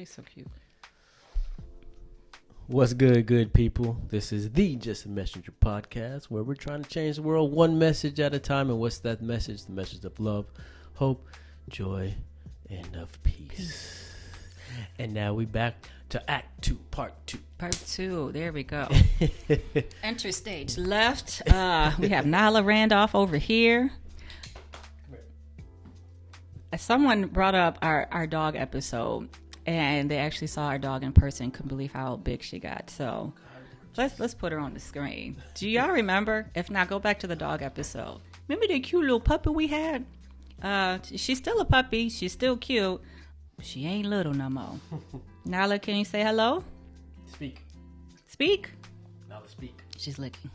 She's so cute. What's good people? This is the Just a Messenger podcast where we're trying to change the world one message at a time. And what's that message? The message of love, hope, joy, and of peace. And now we back to Act 2, Part 2. Part 2. There we go. Enter stage left. We have Nyla Randolph over here. Someone brought up our dog episode, and they actually saw our dog in person. Couldn't believe how big she got. So let's put her on the screen. Do y'all remember? If not, go back to the dog episode. Remember the cute little puppy we had? She's still a puppy. She's still cute. She ain't little no more. Nyla, can you say hello? Speak. Speak? Nyla, speak. She's licking.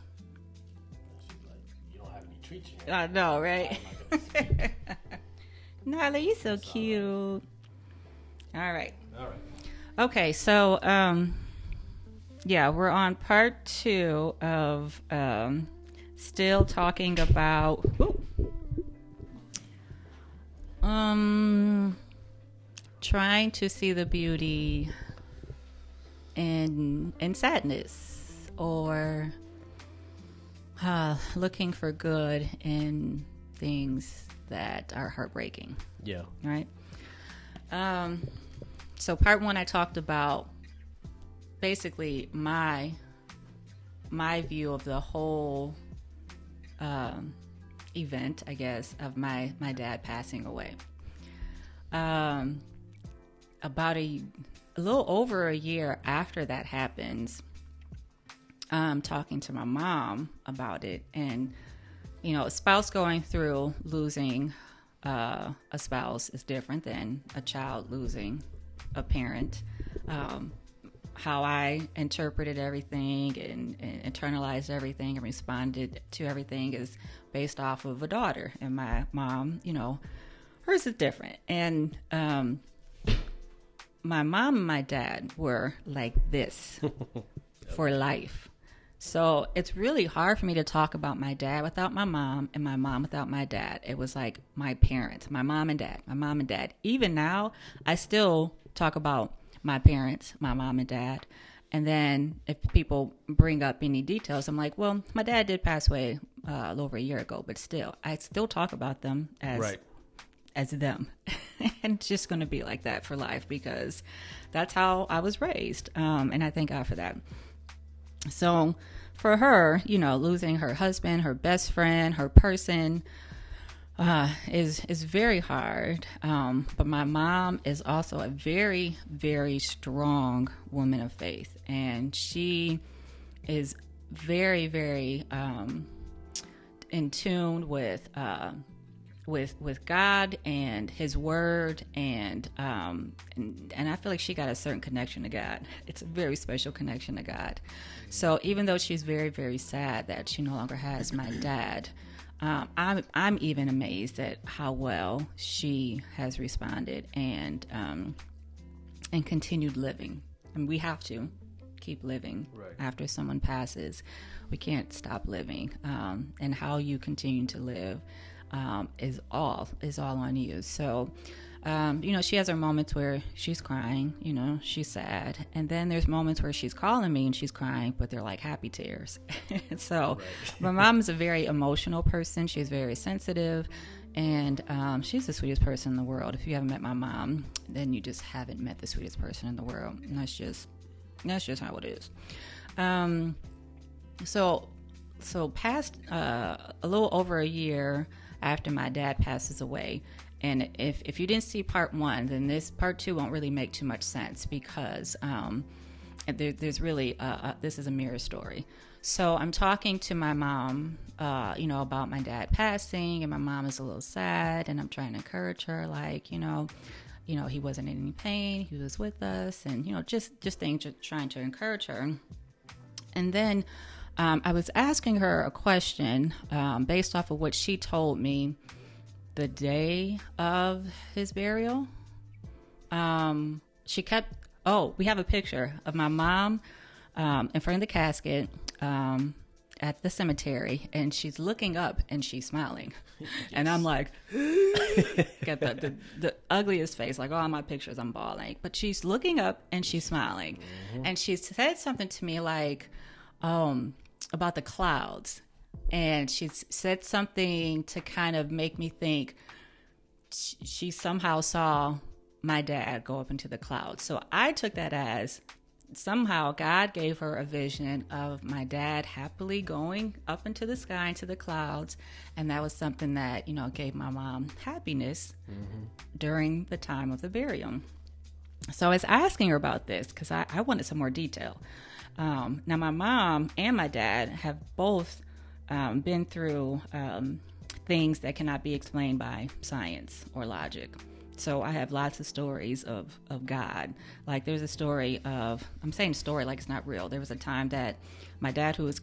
She's like, you don't have any treats in I know, right? I'm not gonna speak. Nyla, you so cute. All right. All right. Okay, so yeah, we're on part 2 of still talking about trying to see the beauty in sadness, or looking for good in things that are heartbreaking. Yeah. Right. So part 1, I talked about basically my view of the whole event, I guess, of my dad passing away. About a little over a year after that happens, talking to my mom about it, and you know, a spouse going through losing a spouse is different than a child losing a parent. How I interpreted everything and internalized everything and responded to everything is based off of a daughter. And my mom, you know, hers is different. And my mom and my dad were like this for life. So it's really hard for me to talk about my dad without my mom and my mom without my dad. It was like my parents, my mom and dad. Even now, I still talk about my parents, my mom and dad. And then if people bring up any details, I'm like, well, my dad did pass away a little over a year ago, but still, I still talk about them as them. And it's just going to be like that for life because that's how I was raised. And I thank God for that. So for her, you know, losing her husband, her best friend, her person is very hard. But my mom is also a very, very strong woman of faith. And she is very, very in tune with God and His Word, and I feel like she got a certain connection to God. It's a very special connection to God. So even though she's very, very sad that she no longer has my dad, I'm even amazed at how well she has responded and continued living. And we have to keep living after someone passes. We can't stop living. And how you continue to live is all on you. So, you know, she has her moments where she's crying, you know, she's sad. And then there's moments where she's calling me and she's crying, but they're like happy tears. So my mom is a very emotional person. She's very sensitive, and she's the sweetest person in the world. If you haven't met my mom, then you just haven't met the sweetest person in the world. And that's just how it is. So past a little over a year after my dad passes away, and if you didn't see part 1, then this part 2 won't really make too much sense because there's really this is a mirror story. So I'm talking to my mom, you know, about my dad passing, and my mom is a little sad, and I'm trying to encourage her, like, you know, he wasn't in any pain, he was with us, and you know, just things, just trying to encourage her. And then I was asking her a question based off of what she told me the day of his burial. She kept, we have a picture of my mom in front of the casket at the cemetery, and she's looking up and she's smiling. Yes. And I'm like, got the ugliest face, like all my pictures, I'm bawling. But she's looking up and she's smiling. Mm-hmm. And she said something to me like about the clouds. And she said something to kind of make me think she somehow saw my dad go up into the clouds. So I took that as somehow God gave her a vision of my dad happily going up into the sky, into the clouds. And that was something that, gave my mom happiness during the time of the burial. So I was asking her about this because I wanted some more detail. Now, my mom and my dad have both been through things that cannot be explained by science or logic. So I have lots of stories of God. Like there's a story of, I'm saying story like it's not real. There was a time that my dad, who was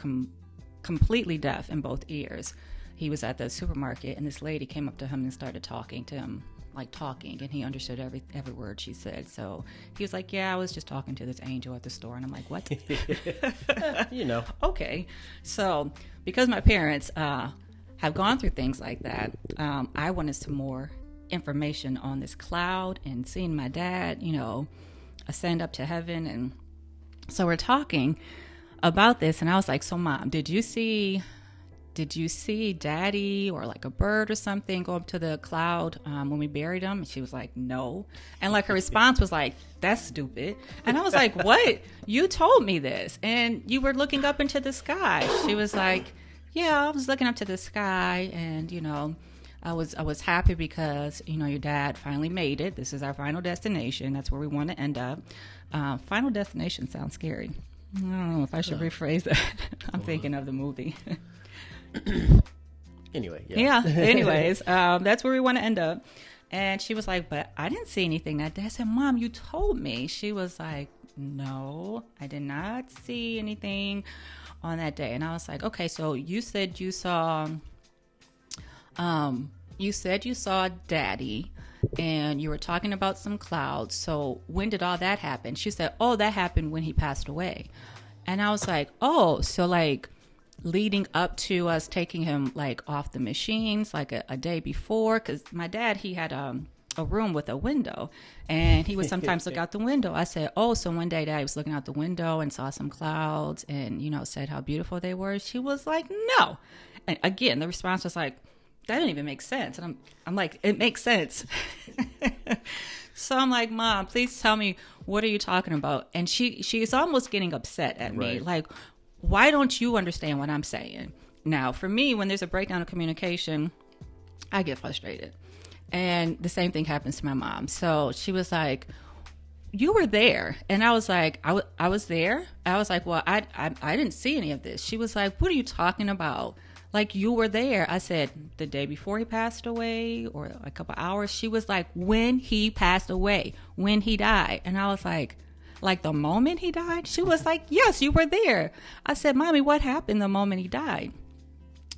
completely deaf in both ears, he was at the supermarket and this lady came up to him and started talking to him, like talking, and he understood every word she said. So he was like, yeah, I was just talking to this angel at the store. And I'm like, what? Okay. So because my parents have gone through things like that, I wanted some more information on this cloud and seeing my dad, ascend up to heaven. And so we're talking about this, and I was like, so Mom, did you see Daddy or like a bird or something go up to the cloud when we buried him? And she was like, no. And like her response was like, that's stupid. And I was like, what? You told me this and you were looking up into the sky. She was like, yeah, I was looking up to the sky, and I was happy because, your dad finally made it. This is our final destination. That's where we want to end up. Final destination sounds scary. I don't know if I should rephrase that. I'm thinking of the movie. Anyway, yeah. Anyways, that's where we want to end up. And she was like, but I didn't see anything that day. I said, Mom, you told me. She was like, no, I did not see anything on that day. And I was like, okay, so you said you saw Daddy, and you were talking about some clouds. So when did all that happen? She said, oh, that happened when he passed away. And I was like, oh, so like leading up to us taking him like off the machines, like a day before, because my dad, he had a room with a window, and he would sometimes look out the window. I said, oh, so one day Dad was looking out the window and saw some clouds and, said how beautiful they were. She was like, no. And again, the response was like, that didn't even make sense. And I'm like, it makes sense. So I'm like, Mom, please tell me, what are you talking about? And she's almost getting upset at me. Like, why don't you understand what I'm saying? Now, for me, when there's a breakdown of communication, I get frustrated. And the same thing happens to my mom. So she was like, you were there. And I was like, I was there. I was like, well, I didn't see any of this. She was like, what are you talking about? Like, you were there. I said, the day before he passed away or a couple hours. She was like, when he passed away, when he died. And I was like the moment he died? She was like, yes, you were there. I said, Mommy, what happened the moment he died?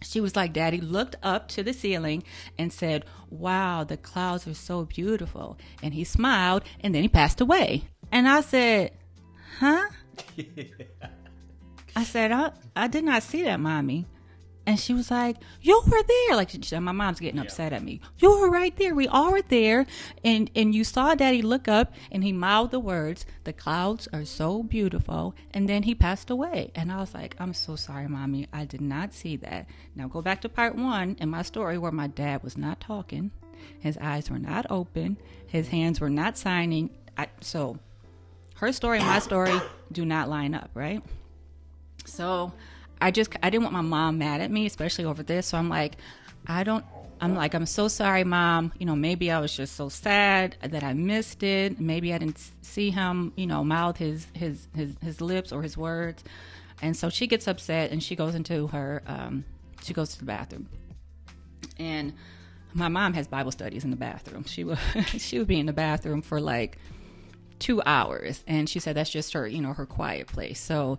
She was like, Daddy looked up to the ceiling and said, wow, the clouds are so beautiful. And he smiled, and then he passed away. And I said, huh? I said, I did not see that, Mommy. And she was like, you were there. Like, my mom's getting upset at me. You were right there. We all were there. And you saw Daddy look up, and he mouthed the words, the clouds are so beautiful. And then he passed away. And I was like, I'm so sorry, Mommy. I did not see that. Now go back to part 1 in my story where my dad was not talking. His eyes were not open. His hands were not signing. So her story and my story do not line up, right? So I didn't want my mom mad at me, especially over this. So I'm like, I'm so sorry, Mom. Maybe I was just so sad that I missed it. Maybe I didn't see him, mouth his lips or his words. And so she gets upset and she goes into she goes to the bathroom. And my mom has Bible studies in the bathroom. She would be in the bathroom for like 2 hours. And she said that's just her, her quiet place. So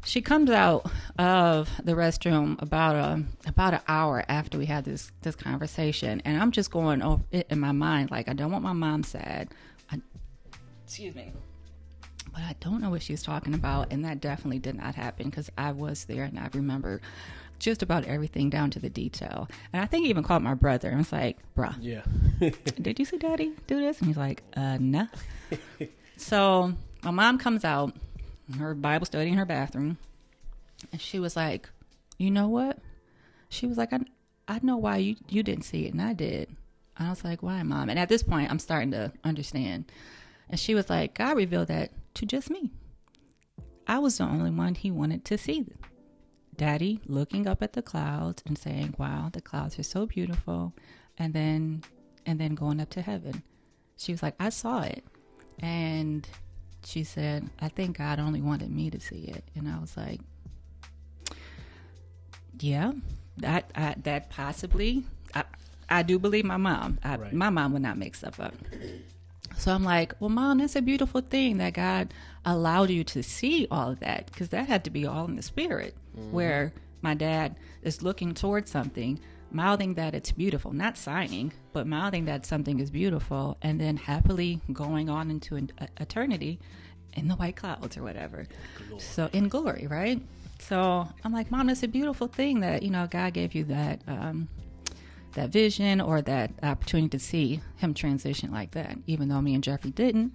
she comes out of the restroom about an hour after we had this conversation, and I'm just going over it in my mind like, I don't want my mom sad. Excuse me. But I don't know what she's talking about, and that definitely did not happen because I was there and I remember just about everything down to the detail. And I think he even called my brother and was like, bruh, Yeah. did you see Daddy do this? And he's like, nah. So my mom comes out, her Bible study in her bathroom, and she was like, you know what? She was like, I know why you didn't see it, and I did. And I was like, why, Mom? And at this point, I'm starting to understand. And she was like, God revealed that to just me. I was the only one he wanted to see. Daddy looking up at the clouds and saying, wow, the clouds are so beautiful. And then going up to heaven. She was like, I saw it. And she said, I think God only wanted me to see it. And I was like, yeah, that possibly, I do believe my mom. Right. My mom would not make stuff up. So I'm like, well, Mom, that's a beautiful thing that God allowed you to see all of that, because that had to be all in the spirit, where my dad is looking towards something, mouthing that it's beautiful, not signing, but mouthing that something is beautiful, and then happily going on into eternity in the white clouds or whatever. Glory. So in glory, right? So I'm like, Mom, it's a beautiful thing that, God gave you that that vision or that opportunity to see him transition like that, even though me and Jeffrey didn't.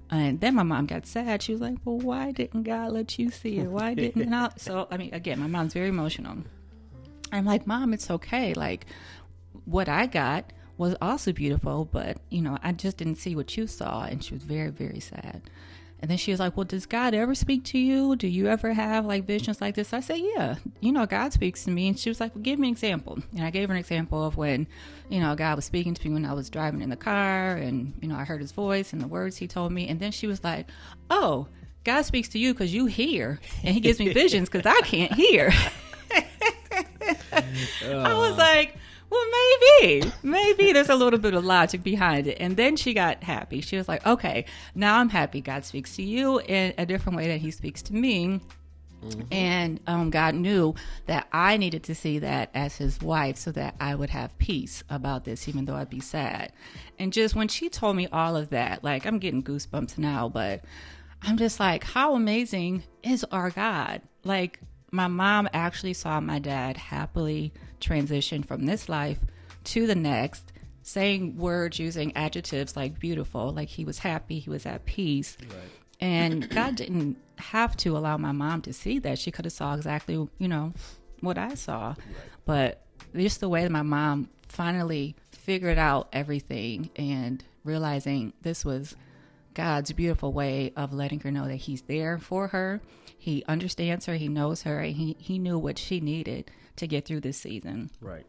And then my mom got sad. She was like, well, why didn't God let you see it? Why didn't I? So, I mean, again, my mom's very emotional. I'm like, Mom, it's okay. Like, what I got was also beautiful, but, I just didn't see what you saw. And she was very, very sad. And then she was like, well, does God ever speak to you? Do you ever have like visions like this? I said, yeah, God speaks to me. And she was like, well, give me an example. And I gave her an example of when, God was speaking to me when I was driving in the car and, I heard his voice and the words he told me. And then she was like, oh, God speaks to you because you hear, and he gives me visions because I can't hear. I was like, well, maybe there's a little bit of logic behind it. And then she got happy. She was like, okay, now I'm happy God speaks to you in a different way than he speaks to me. Mm-hmm. And God knew that I needed to see that as his wife so that I would have peace about this, even though I'd be sad. And just when she told me all of that, like, I'm getting goosebumps now, but I'm just like, how amazing is our God? Like, my mom actually saw my dad happily transition from this life to the next, saying words, using adjectives like beautiful, like he was happy, he was at peace. Right. And God didn't have to allow my mom to see that. She could have saw exactly, what I saw. Right. But just the way that my mom finally figured out everything and realizing this was God's beautiful way of letting her know that he's there for her. He understands her. He knows her. And he knew what she needed to get through this season. Right.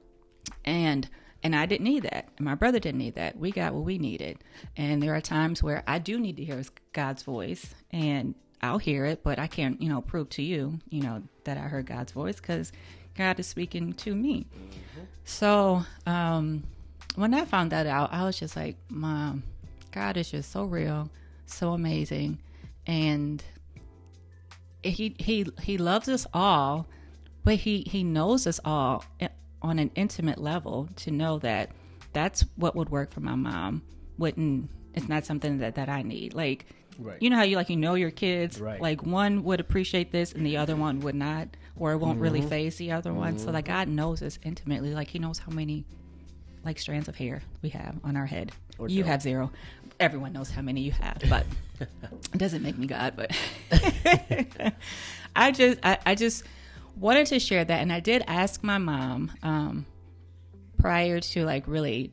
And I didn't need that. And my brother didn't need that. We got what we needed. And there are times where I do need to hear God's voice, and I'll hear it, but I can't, prove to you, that I heard God's voice because God is speaking to me. Mm-hmm. So when I found that out, I was just like, Mom, God is just so real, so amazing. And he loves us all, but he knows us all on an intimate level to know that that's what would work for my mom. It's not something that I need. Like, right. You know how you know your kids, right. Like one would appreciate this and the other one would not, or it won't really faze the other one. So like God knows us intimately. Like he knows how many like strands of hair we have on our head. Or you have 0. Everyone knows how many you have, but it doesn't make me God. But I just wanted to share that, and I did ask my mom prior to like really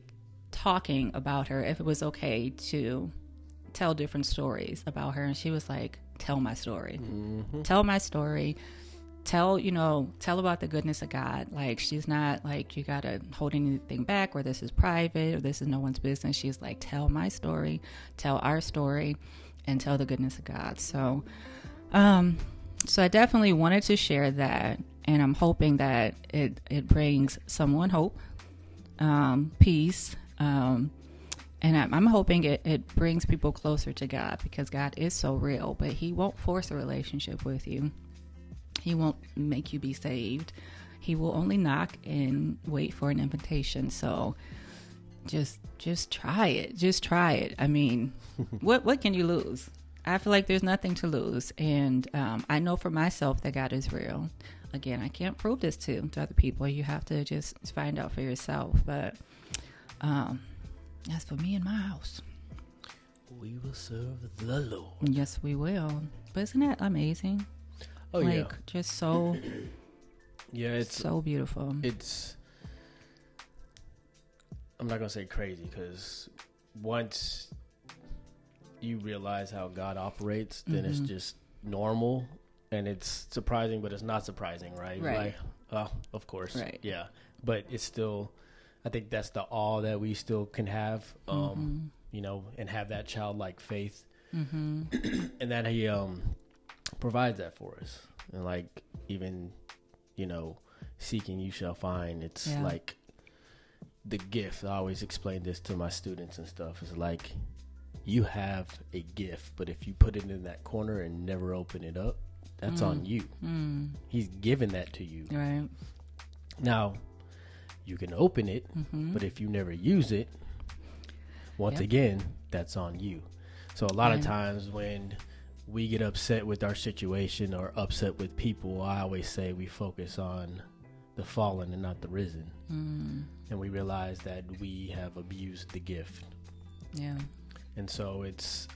talking about her if it was okay to tell different stories about her, and she was like, "Tell my story, tell my story." Tell about the goodness of God. Like, she's not like, you got to hold anything back, or this is private, or this is no one's business. She's like, tell my story, tell our story, and tell the goodness of God. So, so I definitely wanted to share that, and I'm hoping that it brings someone hope, peace, and I'm hoping it brings people closer to God, because God is so real, but he won't force a relationship with you. He won't make you be saved. He will only knock and wait for an invitation. So just try it. Just try it. I mean, what can you lose? I feel like there's nothing to lose. And I know for myself that God is real. Again, I can't prove this to other people. You have to just find out for yourself. But as for me and my house, we will serve the Lord. Yes, we will. But isn't that amazing? Oh, like, yeah. Just so, yeah, it's so beautiful. It's, I'm not going to say crazy, because once you realize how God operates, then it's just normal, and it's surprising, but it's not surprising, right? Right. Like, of course. Right. Yeah. But it's still, I think that's the awe that we still can have, you know, and have that childlike faith. And that he provides that for us. And like, even, you know, seeking you shall find. It's like the gift. I always explain this to my students and stuff. It's like, you have a gift, but if you put it in that corner and never open it up, that's on you. He's given that to you. Right. Now, you can open it, but if you never use it, once again, that's on you. So a lot of times when we get upset with our situation or upset with people, I always say we focus on the fallen and not the risen. And we realize that we have abused the gift. Yeah. And so it's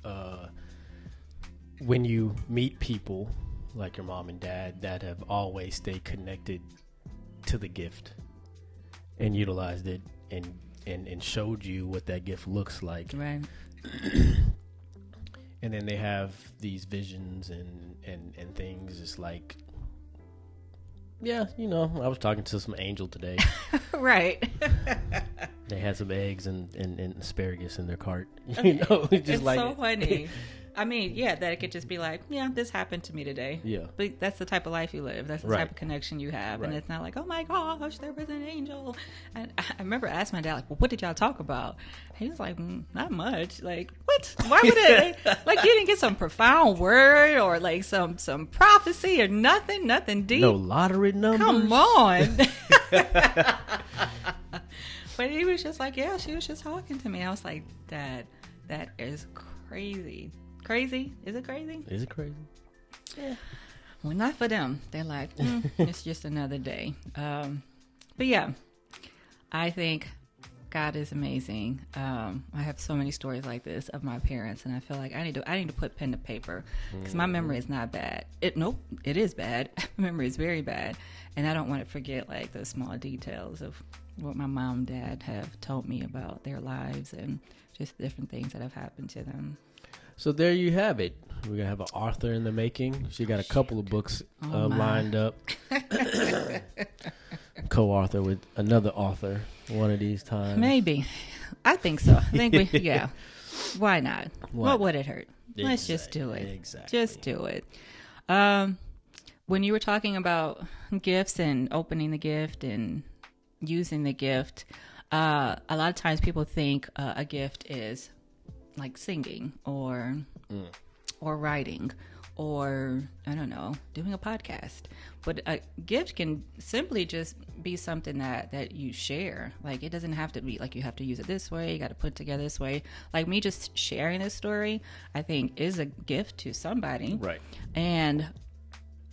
when you meet people like your mom and dad that have always stayed connected to the gift and utilized it and showed you what that gift looks like. Right. And then they have these visions and things. It's like, yeah, you know, I was talking to some angel today. Right. They had some eggs and asparagus in their cart. You know, it's like, so funny. I mean, yeah, that it could just be like, yeah, this happened to me today. Yeah. But that's the type of life you live. That's the type of connection you have. And it's not like, oh my gosh, there was an angel. And I remember asking my dad, like, well, what did y'all talk about? He was like, not much. Like, what? Why would it? Like, you didn't get some profound word or like some prophecy or nothing deep? No lottery numbers? Come on. But he was just like, yeah, she was just talking to me. I was like, Dad, that is crazy. Crazy? Is it crazy? Is it crazy? Yeah. Well, not for them. They're like, it's just another day. But yeah, I think God is amazing. I have so many stories like this of my parents, and I feel like I need to put pen to paper because my memory is not bad. It is bad. My memory is very bad, and I don't want to forget like the small details of what my mom and dad have told me about their lives and just different things that have happened to them. So there you have it. We're going to have an author in the making. She got a couple of books lined up. Co-author with another author one of these times. Maybe. I think so. I think yeah. Why not? What would it hurt? Exactly. Let's just do it. Exactly. Just do it. When you were talking about gifts and opening the gift and using the gift, a lot of times people think a gift is like singing or writing or, I don't know, doing a podcast. But a gift can simply just be something that you share. Like, it doesn't have to be like you have to use it this way, you got to put it together this way. Like me just sharing this story, I think is a gift to somebody. Right. And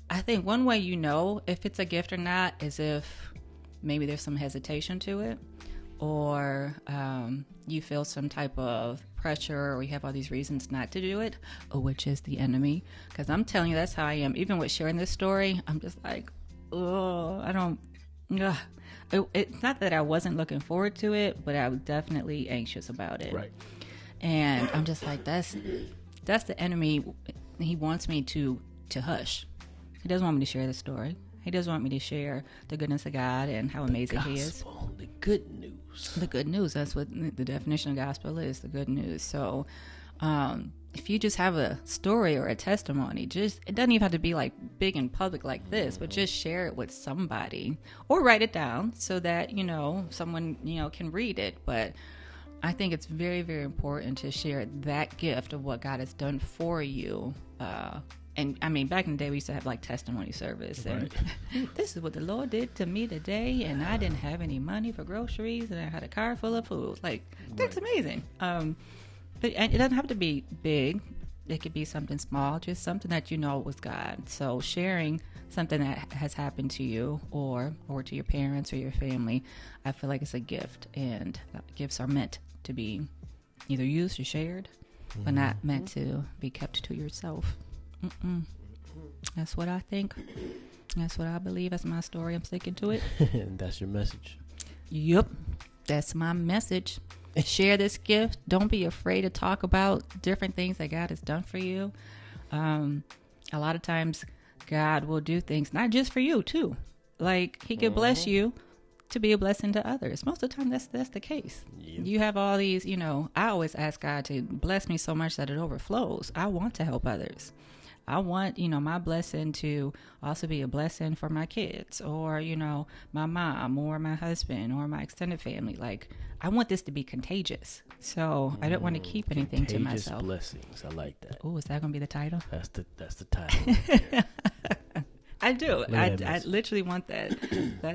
I think one way you know if it's a gift or not is if maybe there's some hesitation to it, or you feel some type of pressure, or you have all these reasons not to do it, which is the enemy. Because I'm telling you, that's how I am. Even with sharing this story, I'm just like, oh, I don't. It's not that I wasn't looking forward to it, but I was definitely anxious about it. Right. And I'm just like, that's the enemy. He wants me to hush. He doesn't want me to share the story. He doesn't want me to share the goodness of God and how amazing He is. The good news. The good news. That's what the definition of gospel is, the good news. So if you just have a story or a testimony, it doesn't even have to be like big and public like this, but just share it with somebody or write it down so that, someone, can read it. But I think it's very, very important to share that gift of what God has done for you. And I mean, back in the day, we used to have like testimony service, and this is what the Lord did to me today, and I didn't have any money for groceries, and I had a car full of food. Like, that's amazing. But it doesn't have to be big. It could be something small, just something that you know was God. So sharing something that has happened to you or to your parents or your family, I feel like it's a gift, and gifts are meant to be either used or shared, but not meant to be kept to yourself. That's what I think. That's what I believe. That's my story. I'm sticking to it. And that's your message. Yep. That's my message. Share this gift. Don't be afraid to talk about different things that God has done for you. A lot of times God will do things not just for you too. Like he could bless you to be a blessing to others. Most of the time that's the case. Yep. You have all these, I always ask God to bless me so much that it overflows. I want to help others. I want, my blessing to also be a blessing for my kids or, my mom or my husband or my extended family. Like, I want this to be contagious. So I don't want to keep anything to myself. Contagious Blessings. I like that. Oh, is that going to be the title? That's the title. I do. I literally want that.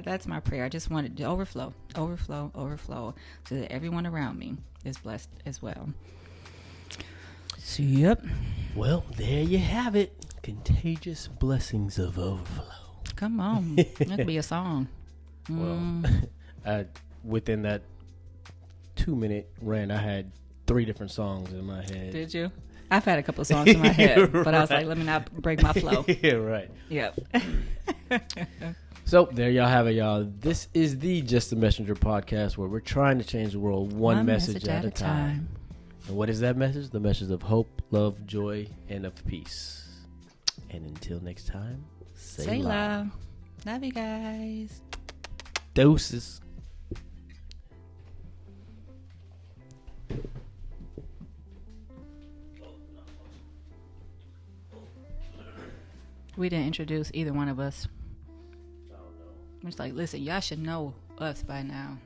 That's my prayer. I just want it to overflow, so that everyone around me is blessed as well. So, yep. Well, there you have it. Contagious Blessings of Overflow. Come on. That could be a song. Well, within that 2-minute rant, I had 3 different songs in my head. Did you? I've had a couple of songs in my head, but I was like, let me not break my flow. Yeah, right. Yep. So, there y'all have it, y'all. This is the Just a Messenger podcast where we're trying to change the world one message at a time. And what is that message? The message of hope, love, joy, and of peace. And until next time, Selah. Love you guys. Doses. We didn't introduce either one of us. It's like, listen, y'all should know us by now.